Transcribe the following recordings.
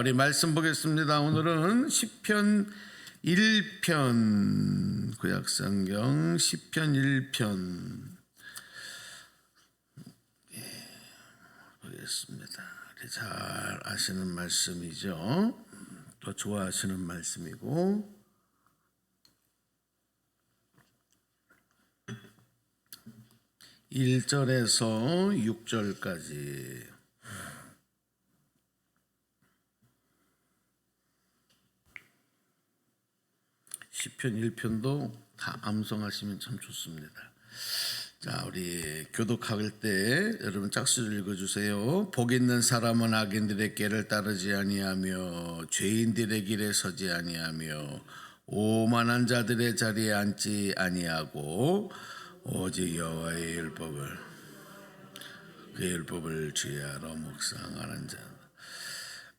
우리 말씀 보겠습니다. 오늘은 시편 1편, 구약성경 시편 1편 보겠습니다. 잘 아시는 말씀이죠. 또 좋아하시는 말씀이고, 1절에서 6절까지 시편 1편도 다 암송하시면 참 좋습니다. 자, 우리 교독할 때 여러분 짝수를 읽어주세요. 복 있는 사람은 악인들의 길을 따르지 아니하며 죄인들의 길에 서지 아니하며 오만한 자들의 자리에 앉지 아니하고 오직 여호와의 율법을 주의하러 묵상하는 자.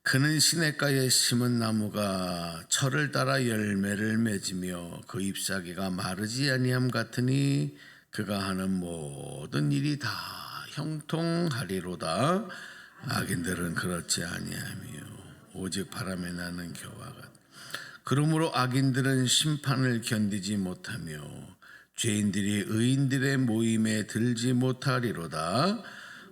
그는 시냇가에 심은 나무가 철을 따라 열매를 맺으며 그 잎사귀가 마르지 아니함 같으니 그가 하는 모든 일이 다 형통하리로다. 악인들은 그렇지 아니하며 오직 바람에 나는 겨와 같. 그러므로 악인들은 심판을 견디지 못하며 죄인들이 의인들의 모임에 들지 못하리로다.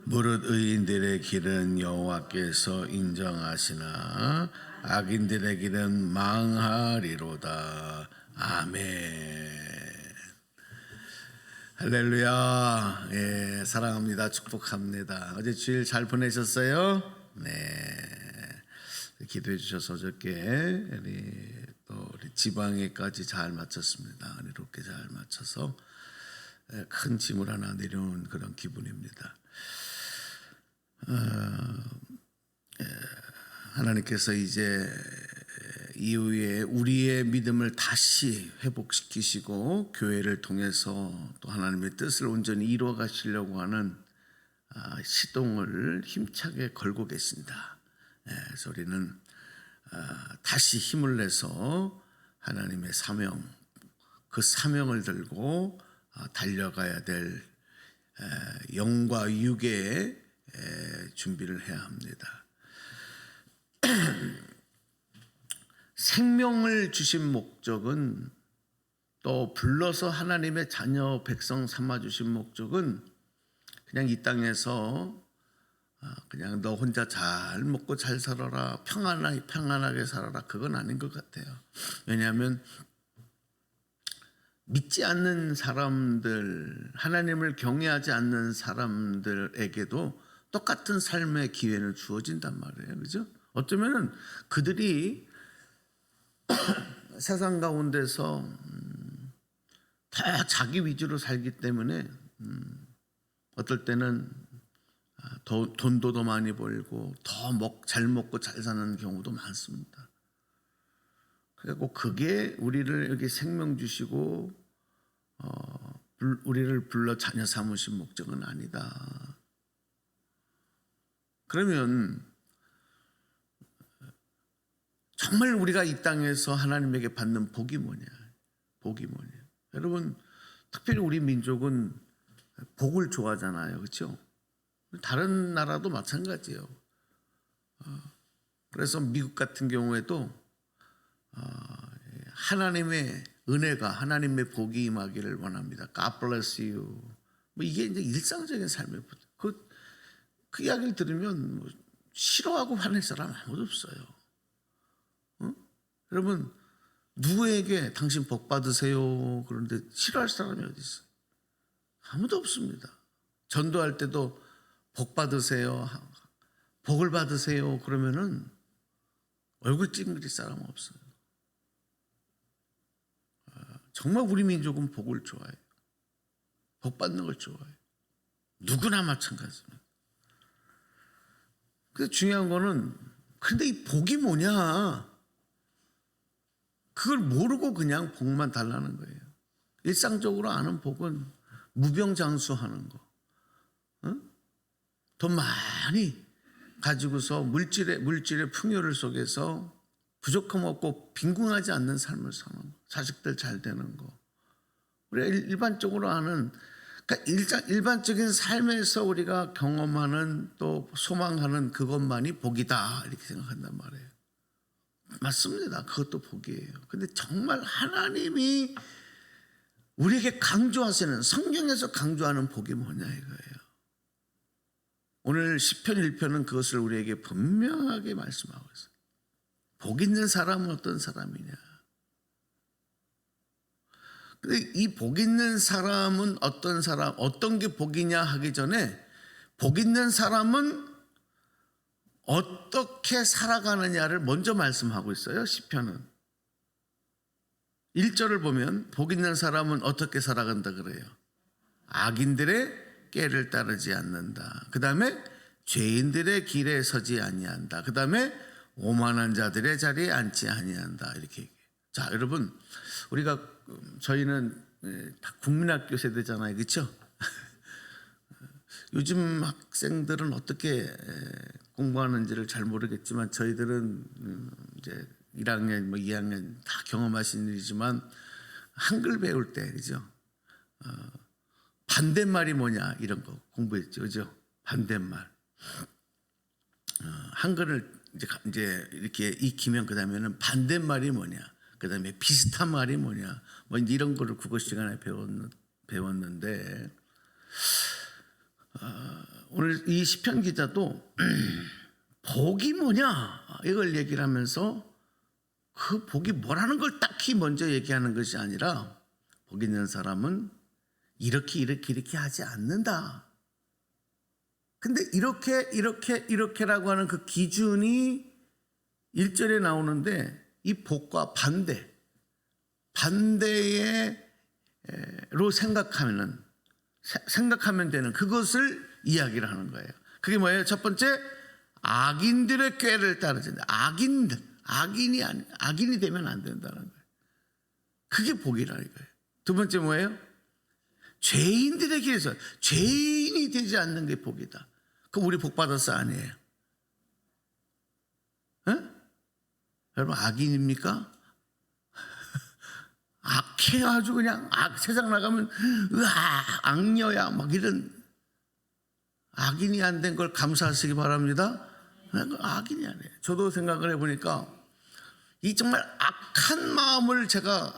무릇 의인들의 길은 여호와께서 인정하시나 악인들의 길은 망하리로다. 아멘. 할렐루야. 예, 사랑합니다. 축복합니다. 어제 주일 잘 보내셨어요? 네. 기도해 주셔서 어저께 우리 지방에까지 잘 마쳤습니다. 은혜롭게 잘 마쳐서 큰 짐을 하나 내려온 그런 기분입니다. 하나님께서 이제 이후에 우리의 믿음을 다시 회복시키시고 교회를 통해서 또 하나님의 뜻을 온전히 이루어 가시려고 하는 시동을 힘차게 걸고 계십니다. 그래서 우리는 다시 힘을 내서 하나님의 사명, 그 사명을 들고 달려가야 될 영과 육의 준비를 해야 합니다. 생명을 주신 목적은, 또 불러서 하나님의 자녀 백성 삼아주신 목적은 그냥 이 땅에서 그냥 너 혼자 잘 먹고 잘 살아라, 평안하게 살아라, 그건 아닌 것 같아요. 왜냐하면 믿지 않는 사람들, 하나님을 경외하지 않는 사람들에게도 똑같은 삶의 기회는 주어진단 말이에요. 그죠? 어쩌면은 그들이 세상 가운데서 다 자기 위주로 살기 때문에 어떨 때는 돈도 더 많이 벌고 잘 먹고 잘 사는 경우도 많습니다. 그리고 그게 우리를 여기 생명 주시고 우리를 불러 자녀 삼으신 목적은 아니다. 그러면 정말 우리가 이 땅에서 하나님에게 받는 복이 뭐냐? 복이 뭐냐? 여러분, 특별히 우리 민족은 복을 좋아하잖아요. 그렇죠? 다른 나라도 마찬가지예요. 그래서 미국 같은 경우에도 하나님의 은혜가, 하나님의 복이 임하기를 원합니다. God bless you. 뭐 이게 이제 일상적인 삶의 복. 그 이야기를 들으면 싫어하고 화낼 사람 아무도 없어요. 여러분, 누구에게 당신 복 받으세요 그런데 싫어할 사람이 어디 있어요? 아무도 없습니다. 전도할 때도 복 받으세요, 복을 받으세요 그러면은 얼굴 찡그릴 사람 없어요. 정말 우리 민족은 복을 좋아해요. 복 받는 걸 좋아해요. 누구나 마찬가지입니다. 근데 중요한 거는, 근데 이 복이 뭐냐? 그걸 모르고 그냥 복만 달라는 거예요. 일상적으로 아는 복은 무병장수하는 거, 돈 많이 가지고서 물질의 풍요를 속에서 부족함 없고 빈궁하지 않는 삶을 사는 거, 자식들 잘 되는 거. 우리가 일반적으로 아는, 그러니까 일반적인 삶에서 우리가 경험하는 또 소망하는 그것만이 복이다 이렇게 생각한단 말이에요. 맞습니다. 그것도 복이에요. 근데 정말 하나님이 우리에게 강조하시는, 성경에서 강조하는 복이 뭐냐 이거예요. 오늘 시편 1편은 그것을 우리에게 분명하게 말씀하고 있어요. 복 있는 사람은 어떤 사람이냐. 근데 이 복 있는 사람은 어떤 사람, 어떤 게 복이냐 하기 전에 복 있는 사람은 어떻게 살아가느냐를 먼저 말씀하고 있어요. 시편은 1절을 보면 복 있는 사람은 어떻게 살아간다 그래요. 악인들의 꾀를 따르지 않는다. 그 다음에 죄인들의 길에 서지 아니한다. 그 다음에 오만한 자들의 자리에 앉지 아니한다. 이렇게 얘기해요. 자, 여러분, 저희는 다 국민학교 세대잖아요, 그렇죠? 요즘 학생들은 어떻게 공부하는지를 잘 모르겠지만 저희들은 이제 1학년, 2학년 다 경험하신 일이지만 한글 배울 때, 그죠? 반대말이 뭐냐 이런 거 공부했죠, 그죠? 반대말. 한글을 이제 이렇게 익히면 그 다음에는 반대말이 뭐냐, 그 다음에 비슷한 말이 뭐냐, 뭐 이런 거를 국어 시간에 배웠는데 오늘 이 시편 기자도 복이 뭐냐 이걸 얘기를 하면서 그 복이 뭐라는 걸 딱히 먼저 얘기하는 것이 아니라 복 있는 사람은 이렇게 하지 않는다. 근데 이렇게라고 하는 그 기준이 1절에 나오는데 이 복과 반대로 생각하면 되는 그것을 이야기를 하는 거예요. 그게 뭐예요? 첫 번째, 악인들의 꾀를 따르는데 악인이 되면 안 된다는 거예요. 그게 복이라는 거예요. 두 번째 뭐예요? 죄인들의 길에서 죄인이 되지 않는 게 복이다. 그럼 우리 복 받았어 아니에요? 여러분 악인입니까? 악해가지고 그냥 세상 나가면 악녀야 막 이런 악인이 안 된 걸 감사하시기 바랍니다. 악인이 아니에요. 저도 생각을 해보니까 이 정말 악한 마음을 제가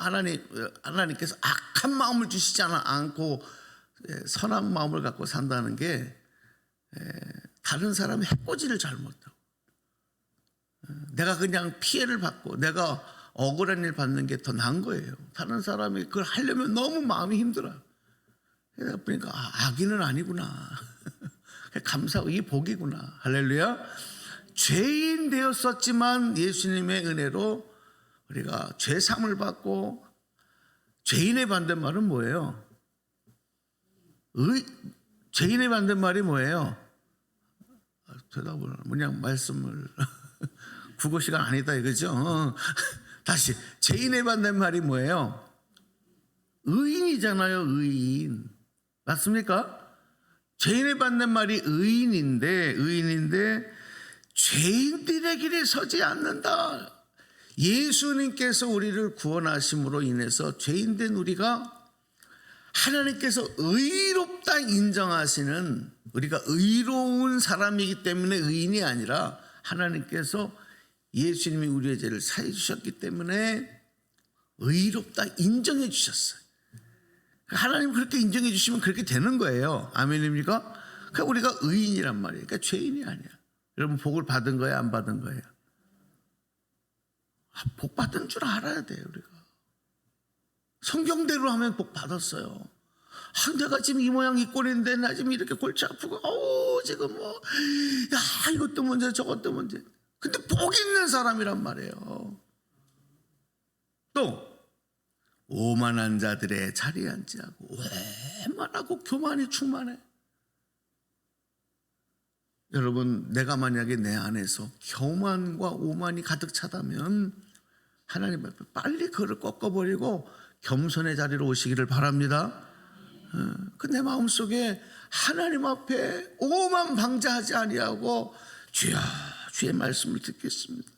하나님께서 악한 마음을 주시지 않고 선한 마음을 갖고 산다는 게 다른 사람의 해코지를 잘 못하고 내가 그냥 피해를 받고 내가 억울한 일 받는 게 더 나은 거예요. 다른 사람이 그걸 하려면 너무 마음이 힘들어요. 그러다 보니까 악인은 아니구나. 감사하고 이 복이구나. 할렐루야. 죄인 되었었지만 예수님의 은혜로 우리가 죄사함을 받고, 죄인의 반대말은 뭐예요? 죄인의 반대말이 뭐예요? 대답을 그냥 말씀을 국어 시간 아니다 이거죠. 다시, 죄인의 반대말이 뭐예요? 의인이잖아요. 의인 맞습니까? 죄인의 반대말이 의인인데 죄인들의 길에 서지 않는다. 예수님께서 우리를 구원하심으로 인해서 죄인된 우리가 하나님께서 의롭다 인정하시는, 우리가 의로운 사람이기 때문에 의인이 아니라 하나님께서 예수님이 우리의 죄를 사해 주셨기 때문에 의롭다 인정해 주셨어요. 하나님 그렇게 인정해 주시면 그렇게 되는 거예요. 아멘입니까? 그러니까 우리가 의인이란 말이에요. 그러니까 죄인이 아니야. 여러분 복을 받은 거예요, 안 받은 거예요? 복 받은 줄 알아야 돼요. 우리가 성경대로 하면 복 받았어요. 내가 지금 이 모양 이 꼴인데 나 지금 이렇게 골치 아프고 지금 이것도 문제 저것도 문제. 근데 복 있는 사람이란 말이에요. 또 오만한 자들의 자리에 앉지 않고 외만하고 교만이 충만해. 여러분, 내가 만약에 내 안에서 교만과 오만이 가득 차다면 하나님 앞에 빨리 그를 꺾어버리고 겸손의 자리로 오시기를 바랍니다. 그 내 마음속에 하나님 앞에 오만 방자하지 아니하고 주여 주의 말씀을 듣겠습니다,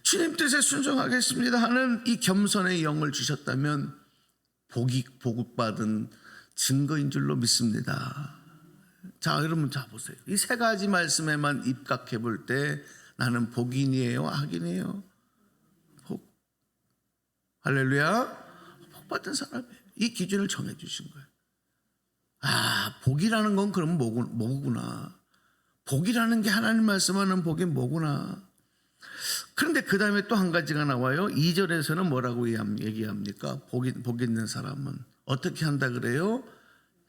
주님 뜻에 순종하겠습니다 하는 이 겸손의 영을 주셨다면 복받은 증거인 줄로 믿습니다. 자, 여러분 자 보세요. 이 세 가지 말씀에만 입각해 볼 때 나는 복인이에요, 악인이에요? 할렐루야. 복 받은 사람이에요. 이 기준을 정해 주신 거예요. 복이라는 건 그럼 뭐구나. 복이라는 게 하나님 말씀하는 복이 뭐구나. 그런데 그 다음에 또 한 가지가 나와요. 2절에서는 뭐라고 얘기합니까? 복 있는 사람은 어떻게 한다 그래요?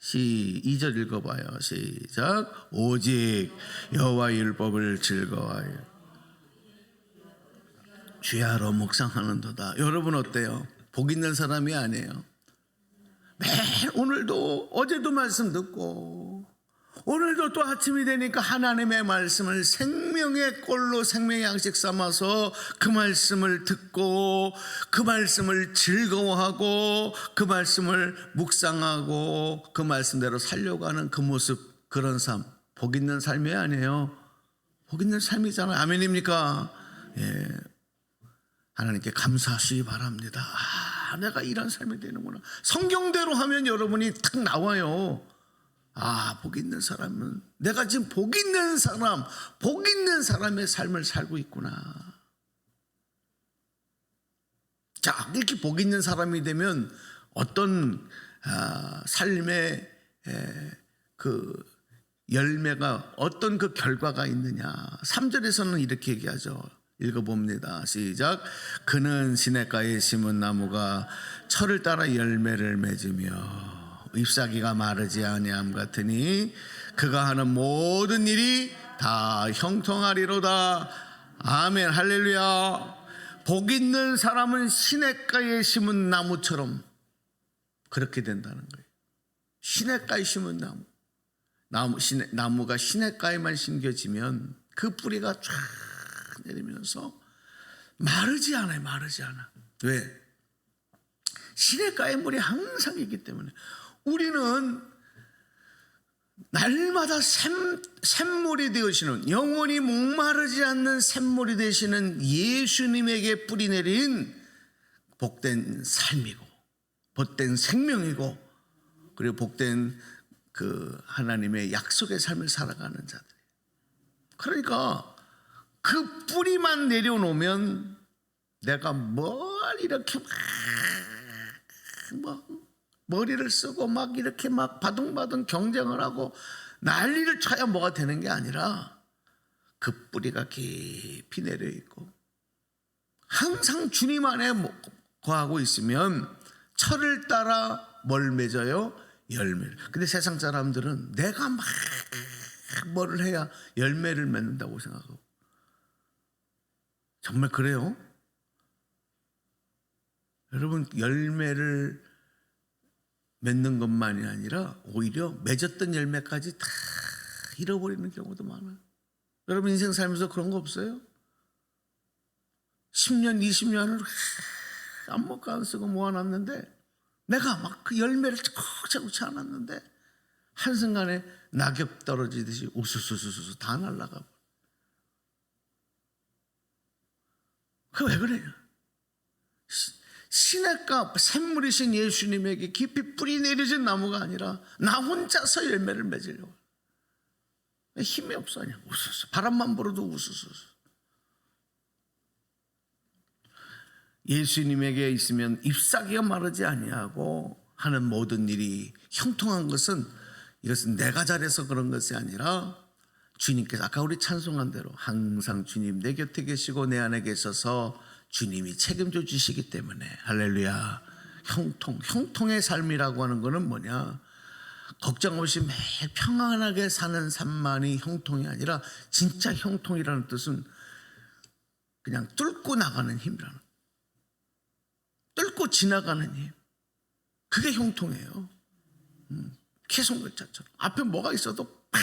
2절 읽어봐요. 시작. 오직 여호와의 율법을 즐거워하여 주야로 묵상하는도다. 여러분 어때요? 복 있는 사람이 아니에요? 매일 오늘도 어제도 말씀 듣고 오늘도 또 아침이 되니까 하나님의 말씀을 생명의 꼴로 생명의 양식 삼아서 그 말씀을 듣고 그 말씀을 즐거워하고 그 말씀을 묵상하고 그 말씀대로 살려고 하는 그 모습, 그런 삶, 복 있는 삶이 아니에요. 복 있는 삶이잖아요. 아멘입니까? 예. 하나님께 감사하시기 바랍니다. 내가 이런 삶이 되는구나. 성경대로 하면 여러분이 딱 나와요. 복 있는 사람은 내가 지금 복 있는 사람, 복 있는 사람의 삶을 살고 있구나. 자, 이렇게 복 있는 사람이 되면 어떤 삶의 그 열매가, 어떤 그 결과가 있느냐. 3절에서는 이렇게 얘기하죠. 읽어봅니다. 시작. 그는 시냇가에 심은 나무가 철을 따라 열매를 맺으며 잎사귀가 마르지 아니함 같으니 그가 하는 모든 일이 다 형통하리로다. 아멘. 할렐루야. 복 있는 사람은 시냇가에 심은 나무처럼 그렇게 된다는 거예요. 시냇가에 심은 나무가 시냇가에만 심겨지면 그 뿌리가 쫙 내리면서 마르지 않아요. 마르지 않아. 왜? 시냇가의 물이 항상 있기 때문에. 우리는 날마다 샘물이 되시는, 영원히 목마르지 않는 샘물이 되시는 예수님에게 뿌리 내린 복된 삶이고 복된 생명이고, 그리고 복된 그 하나님의 약속의 삶을 살아가는 자들. 그러니까 그 뿌리만 내려놓으면 내가 뭘 이렇게 머리를 쓰고 막 이렇게 막 바둥바둥 경쟁을 하고 난리를 쳐야 뭐가 되는 게 아니라 그 뿌리가 깊이 내려 있고 항상 주님 안에 거하고 있으면 철을 따라 뭘 맺어요? 열매를. 근데 세상 사람들은 내가 막 뭐를 해야 열매를 맺는다고 생각하고. 정말 그래요? 여러분, 열매를 맺는 것만이 아니라 오히려 맺었던 열매까지 다 잃어버리는 경우도 많아요. 여러분 인생 살면서 그런 거 없어요? 10년, 20년을 안 먹고 안 쓰고 모아놨는데 내가 막 그 열매를 차곡차곡 않았는데 한순간에 낙엽 떨어지듯이 우수수수수 다 날아가. 그게 왜 그래요? 시냇가 샘물이신 예수님에게 깊이 뿌리 내려진 나무가 아니라 나 혼자서 열매를 맺으려고. 힘이 없어. 그냥 우수수. 바람만 불어도 우수수. 예수님에게 있으면 잎사귀가 마르지 아니하고 하는 모든 일이 형통한 것은, 이것은 내가 잘해서 그런 것이 아니라 주님께서 아까 우리 찬송한 대로 항상 주님 내 곁에 계시고 내 안에 계셔서 주님이 책임져 주시기 때문에. 할렐루야. 형통의 삶이라고 하는 것은 뭐냐? 걱정 없이 매일 평안하게 사는 삶만이 형통이 아니라 진짜 형통이라는 뜻은 그냥 뚫고 나가는 힘이라는, 뚫고 지나가는 힘. 그게 형통이에요. 캐송글자처럼 앞에 뭐가 있어도 팍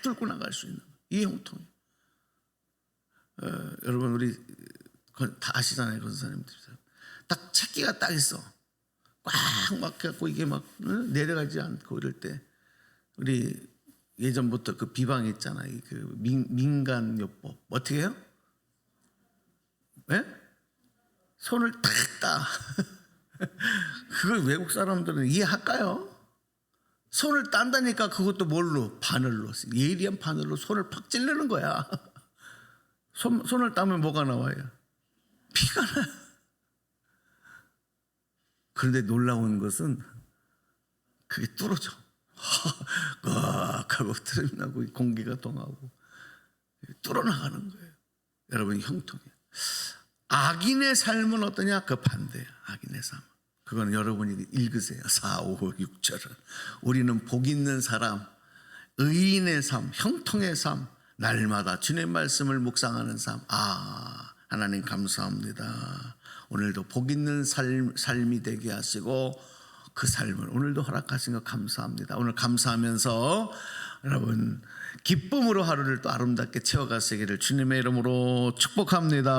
뚫고 나갈 수 있는, 이게 형통이에요. 여러분 우리 다 아시잖아요. 권사님들 딱 채기가 딱 있어. 꽉 막혀갖고 이게 막 내려가지 않고 이럴 때, 우리 예전부터 그 비방 있잖아요. 그 민간요법 어떻게 해요? 네? 손을 탁 따. 그걸 외국 사람들은 이해할까요? 손을 딴다니까 그것도 뭘로? 바늘로, 예리한 바늘로 손을 팍 찌르는 거야. 손을 따면 뭐가 나와요? 피가 나요. 그런데 놀라운 것은 그게 뚫어져. 꽉 하고 트림 나고 공기가 통하고 뚫어나가는 거예요. 여러분, 형통이에요. 악인의 삶은 어떠냐? 그 반대야. 악인의 삶. 그건 여러분이 읽으세요. 4, 5, 6절은. 우리는 복 있는 사람, 의인의 삶, 형통의 삶, 날마다 주님의 말씀을 묵상하는 삶. 하나님 감사합니다. 오늘도 복 있는 삶이 되게 하시고 그 삶을 오늘도 허락하신 것 감사합니다. 오늘 감사하면서 여러분 기쁨으로 하루를 또 아름답게 채워가시기를 주님의 이름으로 축복합니다.